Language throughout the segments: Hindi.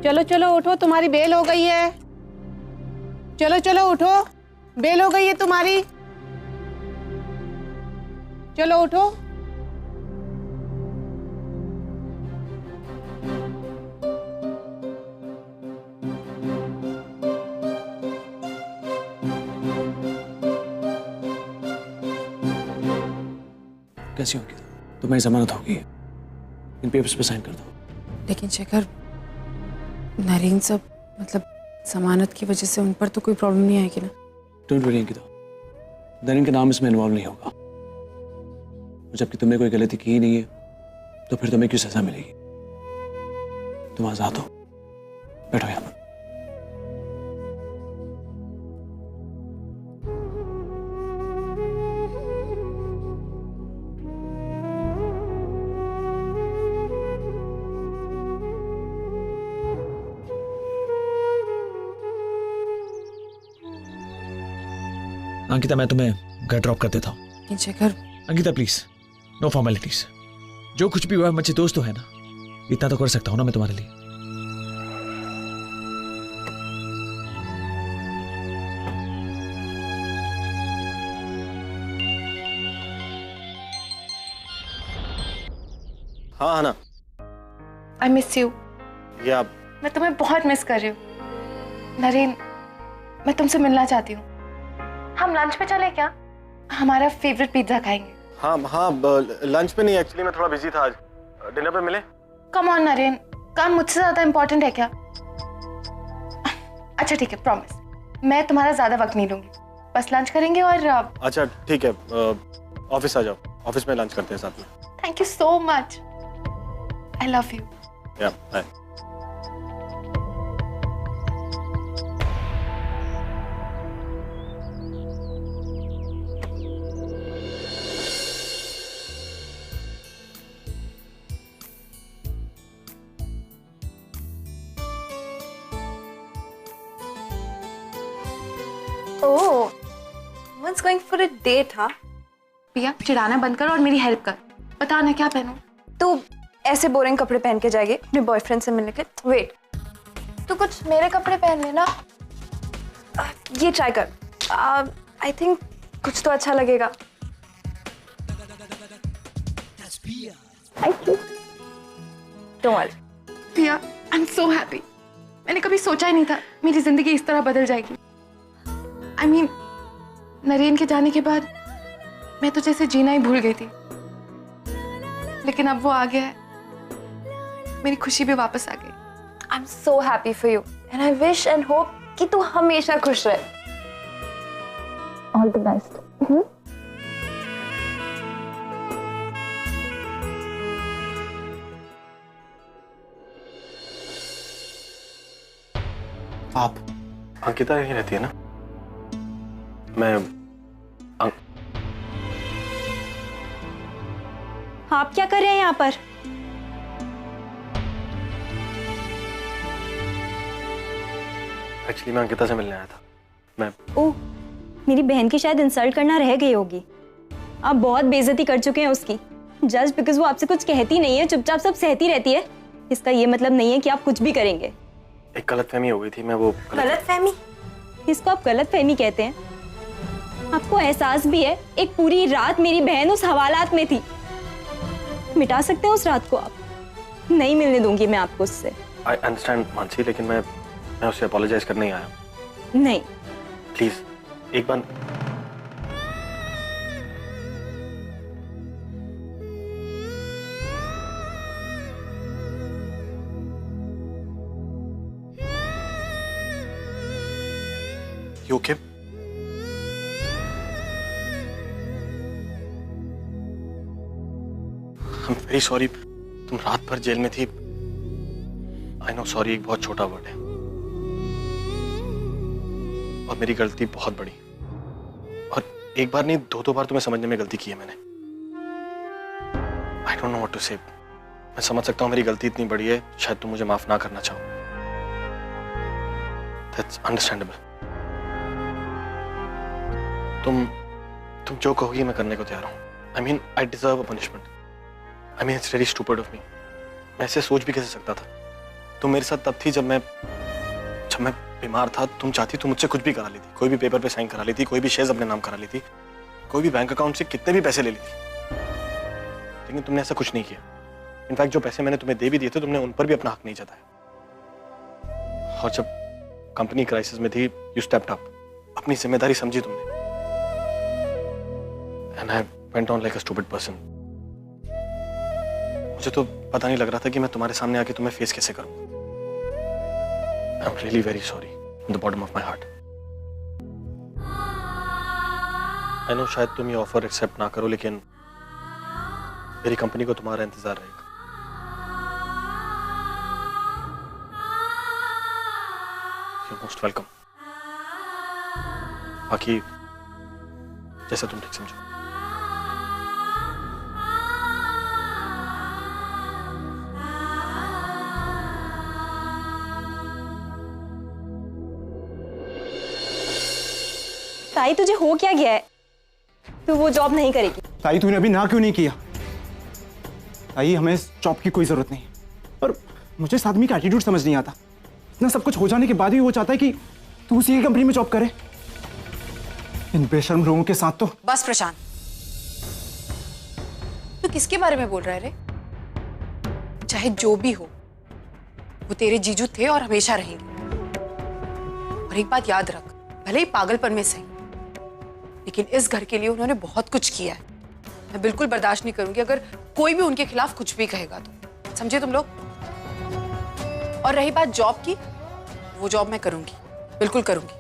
चलो चलो उठो, तुम्हारी बेल हो गई है। चलो चलो उठो, बेल हो गई है तुम्हारी। चलो उठो। कैसी होगी? तुम्हारी जमानत होगी, इन पेपर्स पे साइन कर दो। लेकिन शेखर, नरेन सब मतलब जमानत की वजह से उन पर तो कोई प्रॉब्लम नहीं आएगी ना? डोंट वरी अंकिता, नरेन का नाम इसमें इन्वॉल्व नहीं होगा। जबकि तुमने कोई गलती की ही नहीं है तो फिर तुम्हें क्यों सजा मिलेगी? तुम आजाद हो, बैठो यहाँ पर। अंकिता, मैं तुम्हें घर ड्रॉप कर देता हूँ। लेकिन Shekhar, Ankita please, no formalities. जो कुछ भी हुआ मुझे दोस्त तो है ना, इतना तो कर सकता हूँ ना मैं तुम्हारे लिए। हाँ है ना। I miss you. या मैं तुम्हें बहुत मिस कर रही हूँ नरेन। मैं तुमसे मिलना चाहती हूँ। हम लंच पे चले क्या? हमारा फेवरेट पिज्जा खाएंगे। हाँ हाँ, लंच पे नहीं, एक्चुअली मैं थोड़ा बिजी था आज। डिनर पे मिले? कम ऑन नरेन, काम मुझसे ज्यादा इंपॉर्टेंट है क्या? अच्छा ठीक है, प्रॉमिस मैं तुम्हारा ज्यादा वक्त नहीं लूंगी, बस लंच करेंगे और अच्छा ठीक है, ऑफिस आ जाओ, ऑफिस में लंच करते हैं साथ में। Thank you so much, I love you. या bye. Oh, Someone's going for a date, हाँ? पिया, चिढ़ाना बंद कर और मेरी हेल्प कर। बता ना क्या पहनूं? तू ऐसे बोरिंग कपड़े पहन के जाएगी अपने बॉयफ्रेंड से मिलने के? वेट, तू कुछ मेरे कपड़े पहन लेना। ये ट्राई कर, आई थिंक कुछ तो अच्छा लगेगा। Thank you. Don't worry. पिया, आई एम सो हैप्पी। मैंने कभी सोचा ही नहीं था मेरी जिंदगी इस तरह बदल जाएगी। I mean, नरेन के जाने के बाद मैं तो जैसे जीना ही भूल गई थी, लेकिन अब वो आ गया है, मेरी खुशी भी वापस आ गई। I am so happy for you and I wish and hope कि तू हमेशा खुश रहे। All the best. आप अंकिता यहीं रहती है ना? मैं आप क्या कर रहे हैं यहाँ पर? एक्चुअली मैं अंकिता से मिलने आया था। मैं ओह, मेरी बहन की शायद इंसल्ट करना रह गई होगी। आप बहुत बेइज्जती कर चुके हैं उसकी। जस्ट बिकॉज वो आपसे कुछ कहती नहीं है, चुपचाप सब सहती रहती है, इसका ये मतलब नहीं है कि आप कुछ भी करेंगे। एक गलतफहमी हो गई थी, मैं वो गलतफहमी? इसको आप गलतफहमी कहते हैं? आपको एहसास भी है एक पूरी रात मेरी बहन उस हवालात में थी। मिटा सकते हैं उस रात को आप? नहीं मिलने दूंगी मैं आपको उससे। आई अंडरस्टैंड मानसी, लेकिन मैं उससे अपोलोजाइज करने ही आया। नहीं प्लीज एक बार। You okay? I'm very sorry. तुम रात भर जेल में थी। I know sorry एक बहुत छोटा वर्ड है और मेरी गलती बहुत बड़ी, और एक बार नहीं दो बार तुम्हें समझने में गलती की है मैंने। I don't know what to say. मैं समझ सकता हूँ मेरी गलती इतनी बड़ी है, शायद तुम मुझे माफ ना करना चाहो। That's understandable. तुम जो कहोगी मैं करने को तैयार हूँ। I mean, I deserve a punishment. I mean, it's really stupid of me. मैं ऐसे सोच भी कैसे सकता था? तुम मेरे साथ तब थी जब मैं बीमार था। तुम चाहती तो मुझसे कुछ भी करा लेती, कोई भी पेपर पे साइन करा लेती, कोई भी शेयर्स अपने नाम करा लेती, कोई भी बैंक अकाउंट से कितने भी पैसे ले लेती, लेकिन तुमने ऐसा कुछ नहीं किया। इनफैक्ट जो पैसे मैंने तुम्हें दे भी दिए थे, तुमने उन पर भी अपना हक नहीं जताया। और जब कंपनी क्राइसिस में थी, यू स्टेप्ड अप, अपनी जिम्मेदारी समझी तुमने। And I went on like a stupid person. मुझे तो पता नहीं लग रहा था कि मैं तुम्हारे सामने आके तुम्हें फेस कैसे करूं। I'm really very sorry from the bottom of my heart. I know शायद तुम ये ऑफर एक्सेप्ट ना करो, लेकिन मेरी कंपनी को तुम्हारा इंतजार रहेगा। You're most welcome. बाकी जैसा तुम ठीक समझो। ताई तुझे हो क्या गया है? तू वो जॉब नहीं करेगी। ताई तूने अभी ना क्यों नहीं किया? ताई हमें इस जॉब की कोई जरूरत नहीं है। और मुझे इस आदमी का एटीट्यूड समझ नहीं आता। इतना सब कुछ हो जाने के बाद भी वो चाहता है कि तू उसी की कंपनी में जॉब करे। इन बेशर्म लोगों के साथ तो। बस प्रशांत, तू किसके बारे में बोल रहा है रे? चाहे जो भी हो, वो तेरे जीजू थे और हमेशा रहेंगे। और एक बात याद रख, भले ही पागलपन में सही, लेकिन इस घर के लिए उन्होंने बहुत कुछ किया है। मैं बिल्कुल बर्दाश्त नहीं करूंगी अगर कोई भी उनके खिलाफ कुछ भी कहेगा तो। समझे तुम लोग? और रही बात जॉब की, वो जॉब मैं करूंगी, बिल्कुल करूंगी।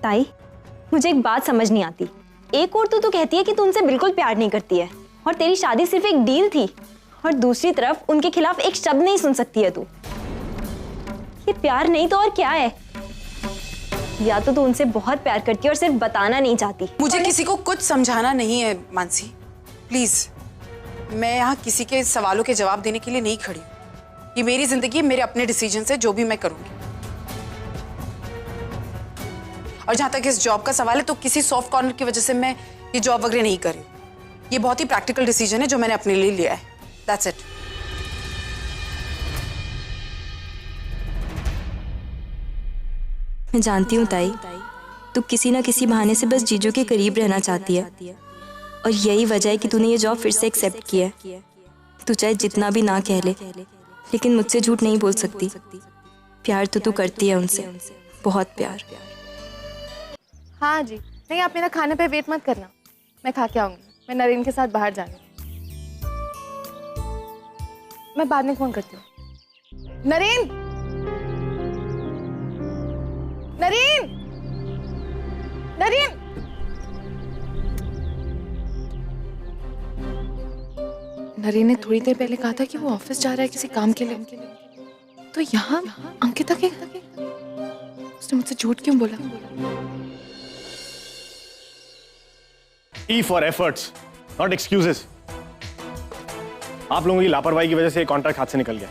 ताई मुझे एक बात समझ नहीं आती। एक और तू कहती है कि तू उनसे बिल्कुल प्यार नहीं करती है और तेरी शादी सिर्फ एक डील थी, और दूसरी तरफ उनके खिलाफ एक शब्द नहीं सुन सकती है तू। ये प्यार नहीं तो और क्या है? या तो तू उनसे बहुत प्यार करती है और सिर्फ बताना नहीं चाहती। मुझे किसी को कुछ समझाना नहीं है मानसी, प्लीज। मैं यहाँ किसी के सवालों के जवाब देने के लिए नहीं खड़ी हूँ। ये मेरी जिंदगी, मेरे अपने डिसीजन से जो भी मैं करूंगी। और जहां तक इस जॉब का सवाल है, तो किसी सॉफ्ट कॉर्नर की वजह से मैं ये जॉब वगैरह नहीं कर रही हूँ। ये बहुत ही प्रैक्टिकल डिसीजन है जो मैंने अपने लिए लिया है। That's it. मैं जानती हूँ ताई, तू किसी ना किसी बहाने से बस जीजू के करीब रहना चाहती है, और यही वजह है कि तूने ये जॉब फिर से एक्सेप्ट किया है। तू चाहे जितना भी ना कह ले, लेकिन मुझसे झूठ नहीं बोल सकती। प्यार तो तू करती है उनसे, बहुत प्यार। हाँ जी, नहीं आप मेरा खाने पे वेट मत करना, मैं खा के आऊंगी। मैं नरेन के साथ बाहर जाऊंगी। मैं बाद में फोन करती हूँ। नरेन, नरेन, नरेन। नरेन ने थोड़ी देर पहले कहा था कि वो ऑफिस जा रहा है किसी काम के लिए, तो यहाँ अंकिता के उसने मुझसे झूठ क्यों बोला? E for efforts, not excuses. आप लोगों की लापरवाही की वजह से कॉन्ट्रैक्ट हाथ से निकल गया।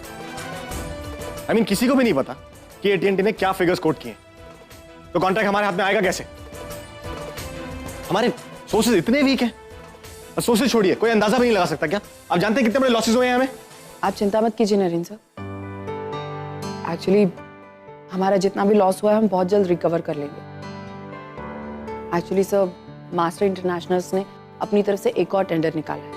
I mean, किसी को भी नहीं पता कि AT&T ने क्या फिगर्स कोट किए, तो कॉन्ट्रैक्ट हमारे हाथ में आएगा कैसे? हमारे सोर्सेज इतने वीक हैं। और सोर्सेज छोड़िए, कोई अंदाजा भी नहीं लगा सकता क्या? आप जानते हैं कितने बड़े लॉसेस हुए हैं हमें? आप चिंता मत कीजिए नरेन सर। एक्चुअली हमारा जितना भी लॉस हुआ है हम बहुत जल्द रिकवर कर लेंगे। एक्चुअली सर, मास्टर इंटरनेशनल्स ने अपनी तरफ से एक और टेंडर निकाला है।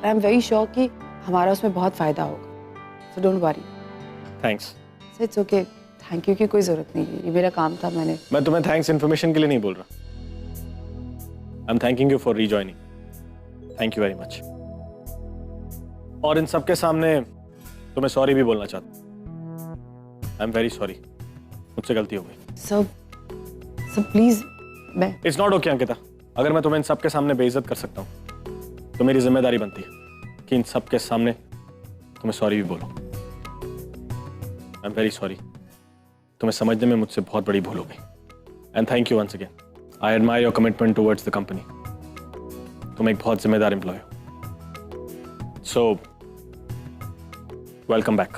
आई एम वेरी श्योर कि हमारा उसमें बहुत फायदा होगा। So don't worry. Thanks. So it's okay, thank you की कोई जरूरत नहीं है, ये मेरा काम था। मैं तुम्हें थैंक्स इन्फॉर्मेशन के लिए नहीं बोल रहा। I am thanking you for rejoining. Thank you very much. और इन सबके सामने तुम्हें सॉरी भी बोलना चाहता हूँ। आई एम वेरी सॉरी, मुझसे गलती हो गई। सर प्लीज, मैं इट्स नॉट ओके अंकिता। अगर मैं तुम्हें इन सबके सामने बेइज्जत कर सकता हूँ, तो मेरी जिम्मेदारी बनती है कि इन सबके सामने तुम्हें सॉरी भी बोलो। I am very sorry. तुम्हें समझने में मुझसे बहुत बड़ी भूल हो गई। And thank you once again. I admire your commitment towards the company. तुम एक बहुत जिम्मेदार एम्प्लॉय हो। So welcome back.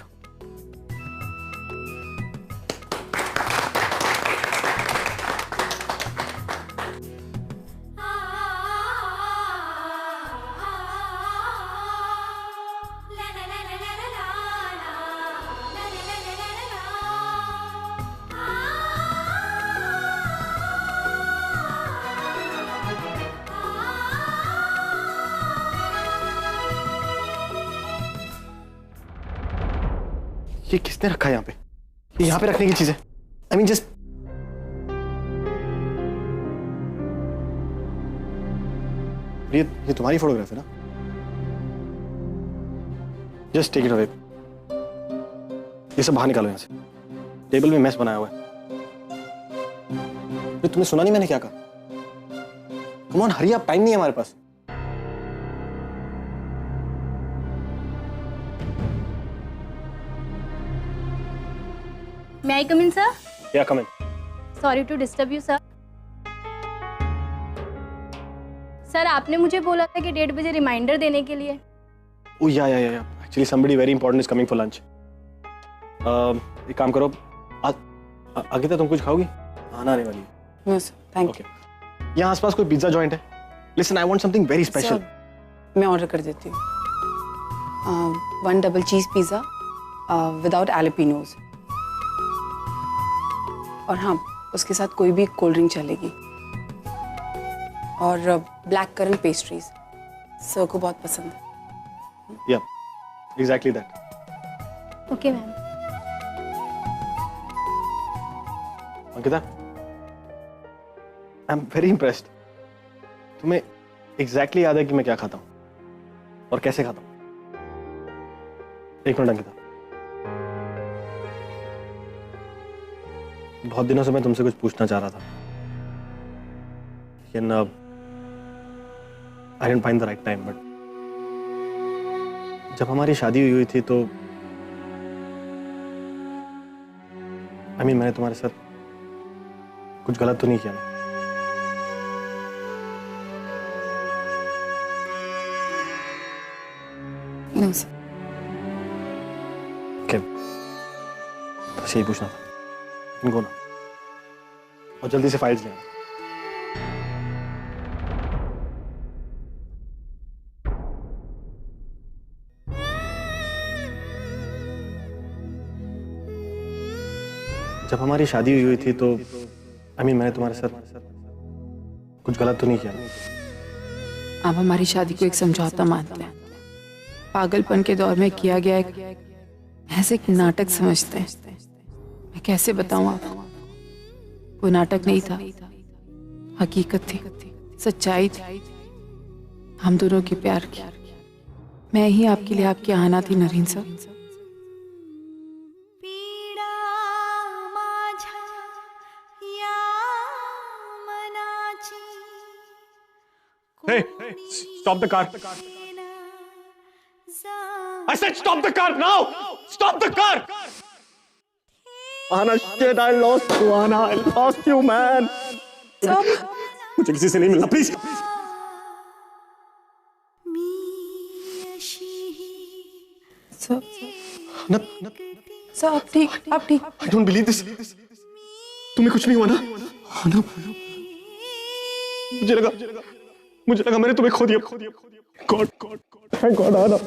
ये किसने रखा है यहाँ पे? ये यहाँ पे रखने की चीज है। आई मीन जस्ट ये तुम्हारी फोटोग्राफ है ना? Just take it away. ये सब बाहर निकालो यहाँ से। टेबल में मैस बनाया हुआ है। तुम्हें सुना नहीं मैंने क्या कहा? Come on hurry up, time नहीं है हमारे पास। May I come in, sir? Yeah, come in. Sorry to disturb you, sir. Sir आपने मुझे बोला था कि 1:30 बजे रिमाइंडर देने के लिए। Oh yeah. Actually, somebody very important is coming for lunch. एक काम करो, अंकिता तुम कुछ खाओगी? आना आने वाली है। No sir, thank you. यहाँ आसपास कोई पिज्जा जॉइंट है? Listen, I want something very special. मैं ऑर्डर कर देती हूँ। 1 डबल चीज पिज्जा विदाउट एलिपिनोज, और हाँ उसके साथ कोई भी कोल्ड ड्रिंक चलेगी, और ब्लैक करंट पेस्ट्रीज सर को बहुत पसंद है। Yeah, exactly that. Okay ma'am. Ankita, I am very impressed. तुम्हें एग्जैक्टली याद है कि मैं क्या खाता हूँ और कैसे खाता हूँ। एक मिनट अंकिता, बहुत दिनों से मैं तुमसे कुछ पूछना चाह रहा था, लेकिन I didn't find the right time. But जब हमारी शादी हुई थी तो मैंने तुम्हारे साथ कुछ गलत तो नहीं किया ना? No sir. ओके, बस यही पूछना था। इनको ना, और जल्दी से फाइल्स ले आना। जब हमारी शादी हुई थी तो मैंने तुम्हारे साथ कुछ गलत तो नहीं किया ना? आप हमारी शादी को एक समझौता मानते हैं, पागलपन के दौर में किया गया एक ऐसे एक नाटक समझते हैं। मैं कैसे बताऊं आपको, वो नाटक नहीं था, हकीकत थी, सच्चाई थी, हम दोनों के प्यार की। मैं ही आपके लिए आपकी आना थी नरीन साहब। Hey, stop the car. I said stop the car now. Stop the car. Anna, shit, I lost you, Anna. I lost you, man. Stop. मुझे किसी से नहीं मिलना, please. सर, सर, आप ठीक? I don't believe this. तुम्हें कुछ नहीं हुआ ना? Anna, मुझे लगा मैंने तुम्हें खो दिया। God, thank God, Anna.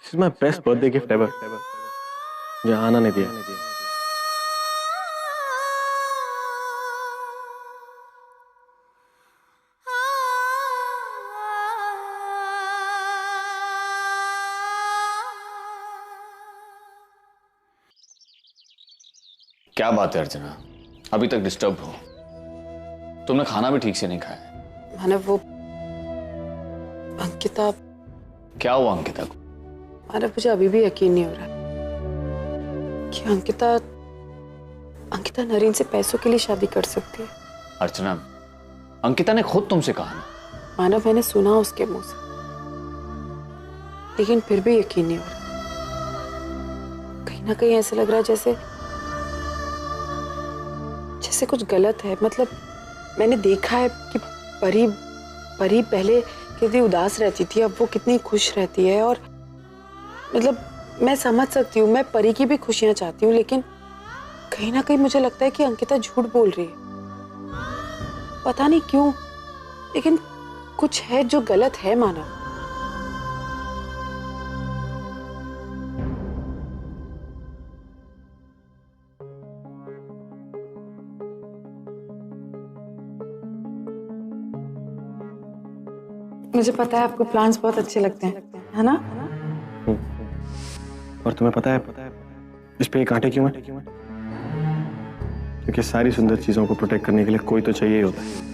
This is my best birthday gift ever. मुझे आना नहीं दिया। क्या बात है अर्चना, अभी तक डिस्टर्ब हो? तुमने खाना भी ठीक से नहीं खाया। मैंने वो अंकिता। क्या हुआ अंकिता को? मैंने मुझे अभी भी यकीन नहीं हो रहा कि अंकिता नरीन से पैसों के लिए शादी कर सकती है। अर्चना, अंकिता ने खुद तुमसे कहा ना। मानव, मैंने सुना उसके मुंह से, लेकिन फिर भी यकीन नहीं हो रहा। कहीं ना कहीं ऐसा लग रहा है जैसे कुछ गलत है। मतलब मैंने देखा है कि परी पहले कितनी उदास रहती थी, अब वो कितनी खुश रहती है। और मतलब मैं समझ सकती हूँ, मैं परी की भी खुशियां चाहती हूँ, लेकिन कहीं ना कहीं मुझे लगता है कि अंकिता झूठ बोल रही है। पता नहीं क्यों, लेकिन कुछ है जो गलत है मानव। मुझे पता है आपको प्लांट्स बहुत अच्छे लगते हैं, है ना? और तुम्हें पता है इस पे ये कांटे क्यों है? क्योंकि सारी सुंदर चीजों को प्रोटेक्ट करने के लिए कोई तो चाहिए ही होता है।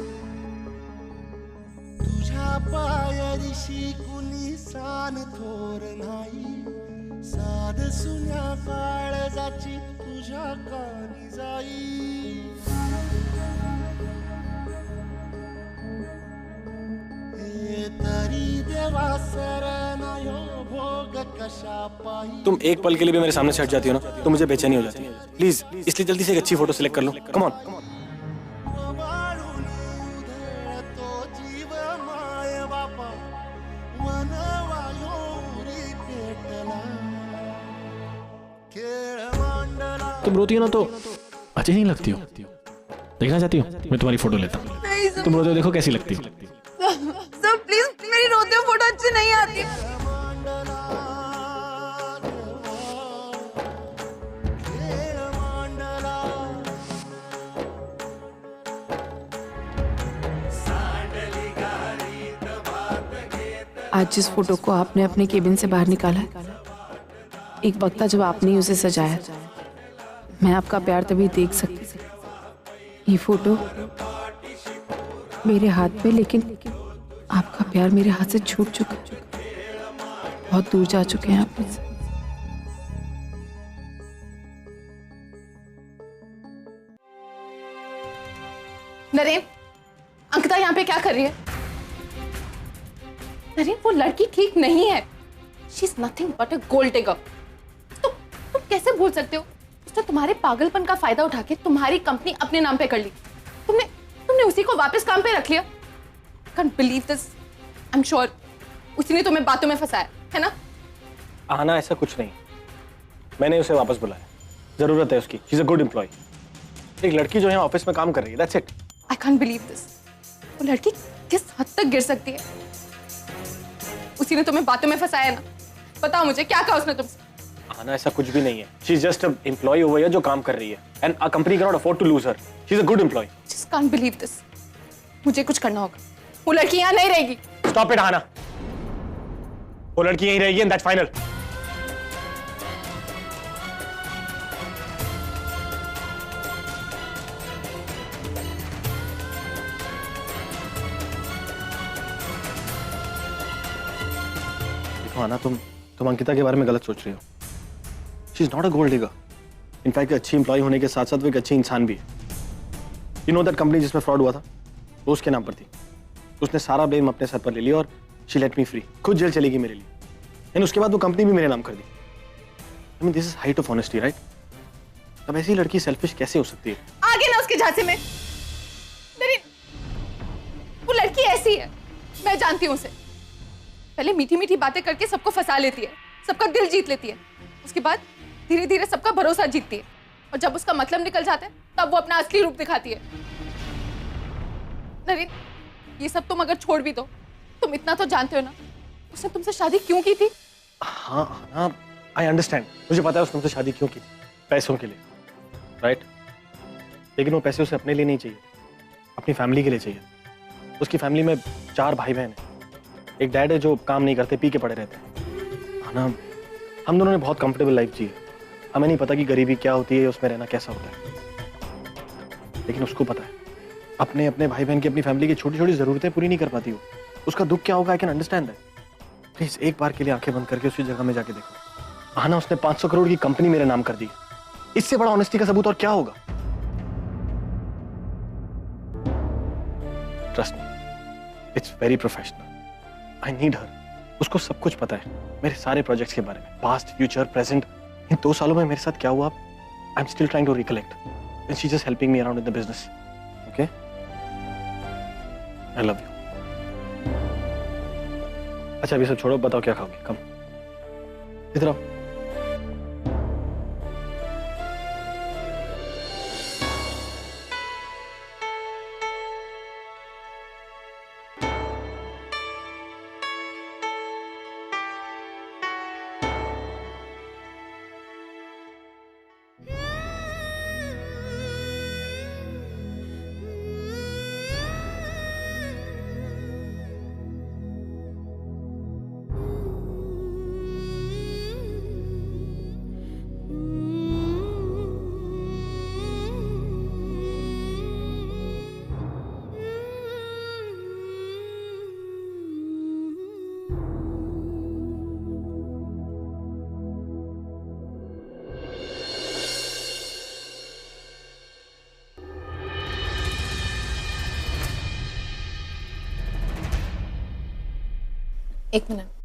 तुम एक पल के लिए भी मेरे सामने से हट जाती हो ना तो मुझे बेचैनी हो जाती है। प्लीज इसलिए जल्दी से एक अच्छी फोटो सिलेक्ट कर लो। Come on. तुम रोती हो ना तो अच्छी नहीं लगती हो। देखना चाहती हो मैं तुम्हारी फोटो लेता हूँ। तुम रोते हो देखो कैसी लगती हो। सर प्लीज मेरी रोते हुए फोटो अच्छी नहीं आती। आज जिस फोटो को आपने अपने केबिन से बाहर निकाला है, एक वक्त था जब आपने ही उसे सजाया। मैं आपका प्यार तभी देख सकती थी। ये फोटो मेरे हाथ में, लेकिन आपका प्यार मेरे हाथ से छूट चुका है। बहुत दूर जा चुके हैं आप मुझसे। नरेन, अंकिता यहाँ पे क्या कर रही है? नरेन, वो लड़की ठीक नहीं है। She is nothing but a gold digger. तुम कैसे भूल सकते हो? उसने तुम्हारे पागलपन का फायदा उठा के तुम्हारी कंपनी अपने नाम पे कर ली। तुमने उसी को वापस काम पे रख लिया। Can't believe this. I'm sure उसी ने तुम्हें बातों में फंसाया, है ना? आना ऐसा कुछ नहीं। मैंने उसे वापस बुलाया। जरूरत है उसकी। She's a good employee. एक लड़की जो है ऑफिस में काम कर रही है। That's it. I can't believe this. वो लड़की किस हद तक गिर सकती है? उसी ने तुम्हें बातों में फंसाया ना? बताओ मुझे, क्या कहा उसने तुमसे? आना ऐसा कुछ भी नहीं है। She's just an employee over here जो काम कर रही है। And our company cannot afford to lose her. She's a good employee. Just can't believe this. मुझे कुछ करना होगा। वो लड़की यहाँ नहीं रहेगी। Stop it, आना। वो लड़की यहीं रहेगी and that's final. देखो आना, तुम अंकिता के बारे में गलत सोच रही हो। She's not a gold digger. In fact, अच्छी एम्प्लॉय होने के साथ साथ वो एक अच्छी इंसान भी है। You know that company जिसमें फ्रॉड हुआ था, वो उसके नाम पर थी। उसने सारा ब्लेम अपने सर पर ले लिया और she let me free. खुद जेल चली गई मेरे लिए। एंड उसके बाद वो कंपनी भी मेरे नाम कर दी। I mean, this is height of honesty, right? अब ऐसी लड़की सेल्फिश कैसे हो सकती है? आगे ना उसके झांसे में। वो लड़की ऐसी है, मैं जानती हूँ उसे। पहले मीठी मीठी बातें करके सबको फंसा लेती है, सबका दिल जीत लेती है। उसके बाद धीरे धीरे सबका भरोसा जीतती है, और जब उसका मतलब निकल जाता है तब वो अपना असली रूप दिखाती है। नरेन, ये सब तुम अगर छोड़ भी दो, तुम इतना तो जानते हो ना उसने तुमसे शादी क्यों की थी? हाँ, आई अंडरस्टैंड। मुझे पता है उसने मुझसे शादी क्यों की थी। पैसों के लिए, राइट? लेकिन वो पैसे उसे अपने लिए नहीं चाहिए, अपनी फैमिली के लिए चाहिए। उसकी फैमिली में 4 भाई बहन हैं। एक डैड है जो काम नहीं करते, पी के पड़े रहते हैं। ना, हम दोनों ने बहुत कंफर्टेबल लाइफ जी है। हमें नहीं पता कि गरीबी क्या होती है, उसमें रहना कैसा होता है। लेकिन उसको पता है, अपने अपने भाई बहन की, अपनी फैमिली की छोटी छोटी जरूरतें पूरी नहीं कर पाती हो। उसका दुख क्या होगा, I can understand that. Please एक बार के लिए आंखें बंद करके उसी जगह में जाके देखो। आना, उसने 500 करोड़ की कंपनी मेरे नाम कर दी। इससे बड़ा ऑनेस्टी का सबूत और क्या होगा? Trust me, it's very professional. I need हर। उसको सब कुछ पता है, मेरे सारे प्रोजेक्ट्स के बारे में, पास्ट, फ्यूचर, प्रेजेंट। इन 2 सालों में मेरे साथ क्या हुआ, I am still trying to recollect, and she just helping me around in the business. Okay, I love you. अच्छा अभी सब छोड़ो, बताओ क्या खाओगे? कम इधर आओ। एक मिनट।